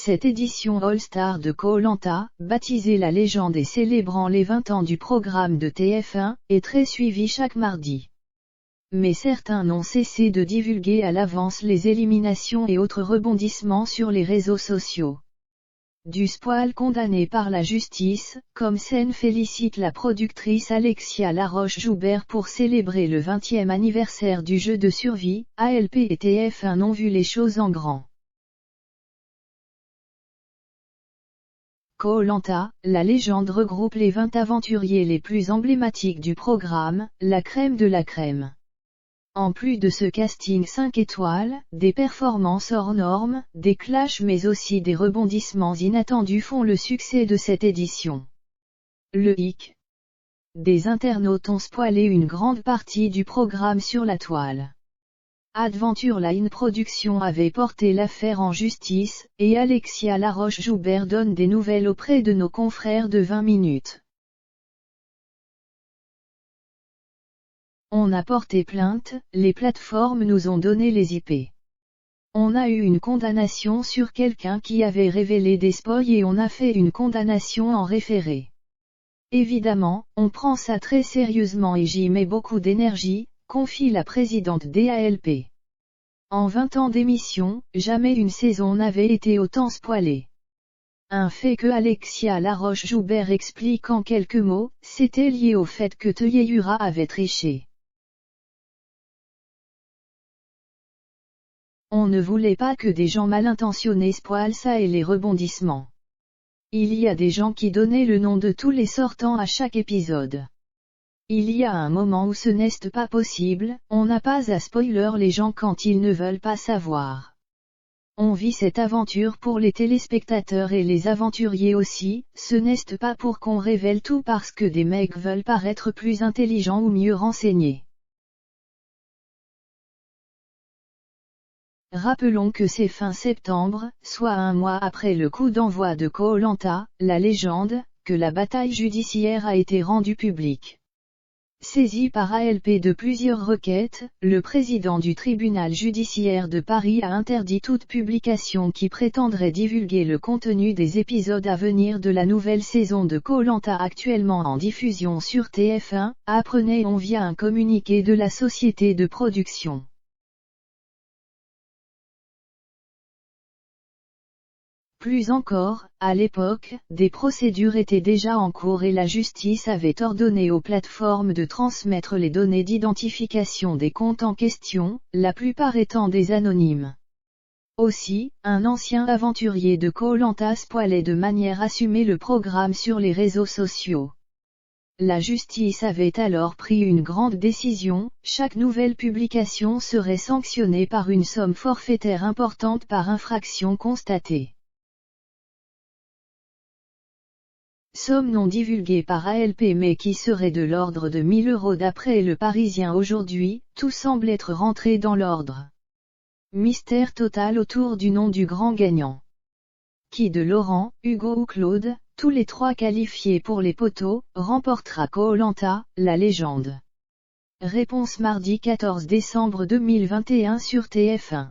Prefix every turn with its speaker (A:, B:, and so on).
A: Cette édition All-Star de Koh-Lanta, baptisée La Légende et célébrant les 20 ans du programme de TF1, est très suivie chaque mardi. Mais certains n'ont cessé de divulguer à l'avance les éliminations et autres rebondissements sur les réseaux sociaux. Du spoil condamné par la justice, comme scène félicite la productrice Alexia Laroche-Joubert pour célébrer le 20e anniversaire du jeu de survie, ALP et TF1 ont vu les choses en grand. Koh-Lanta, La Légende regroupe les 20 aventuriers les plus emblématiques du programme, la crème de la crème. En plus de ce casting 5 étoiles, des performances hors normes, des clashs mais aussi des rebondissements inattendus font le succès de cette édition. Le hic. Des internautes ont spoilé une grande partie du programme sur la toile. Adventure Line Productions avait porté l'affaire en justice, et Alexia Laroche-Joubert donne des nouvelles auprès de nos confrères de 20 minutes. On a porté plainte, les plateformes nous ont donné les IP. On a eu une condamnation sur quelqu'un qui avait révélé des spoils et on a fait une condamnation en référé. Évidemment, on prend ça très sérieusement et j'y mets beaucoup d'énergie, confie la présidente d'ALP. En 20 ans d'émission, jamais une saison n'avait été autant spoilée. Un fait que Alexia Laroche-Joubert explique en quelques mots, c'était lié au fait que Teyura avait triché. On ne voulait pas que des gens mal intentionnés spoilent ça et les rebondissements. Il y a des gens qui donnaient le nom de tous les sortants à chaque épisode. Il y a un moment où ce n'est pas possible, on n'a pas à spoiler les gens quand ils ne veulent pas savoir. On vit cette aventure pour les téléspectateurs et les aventuriers aussi, ce n'est pas pour qu'on révèle tout parce que des mecs veulent paraître plus intelligents ou mieux renseignés. Rappelons que c'est fin septembre, soit un mois après le coup d'envoi de Koh-Lanta, La Légende, que la bataille judiciaire a été rendue publique. Saisi par ALP de plusieurs requêtes, le président du tribunal judiciaire de Paris a interdit toute publication qui prétendrait divulguer le contenu des épisodes à venir de la nouvelle saison de Koh-Lanta actuellement en diffusion sur TF1, apprenait-on via un communiqué de la société de production. Plus encore, à l'époque, des procédures étaient déjà en cours et la justice avait ordonné aux plateformes de transmettre les données d'identification des comptes en question, la plupart étant des anonymes. Aussi, un ancien aventurier de Koh-Lanta spoilait de manière assumée le programme sur les réseaux sociaux. La justice avait alors pris une grande décision, chaque nouvelle publication serait sanctionnée par une somme forfaitaire importante par infraction constatée. Somme non divulguée par ALP mais qui serait de l'ordre de 1000 € d'après Le Parisien aujourd'hui, tout semble être rentré dans l'ordre. Mystère total autour du nom du grand gagnant. Qui de Laurent, Hugo ou Claude, tous les trois qualifiés pour les poteaux, remportera Koh-Lanta, La Légende. Réponse mardi 14 décembre 2021 sur TF1.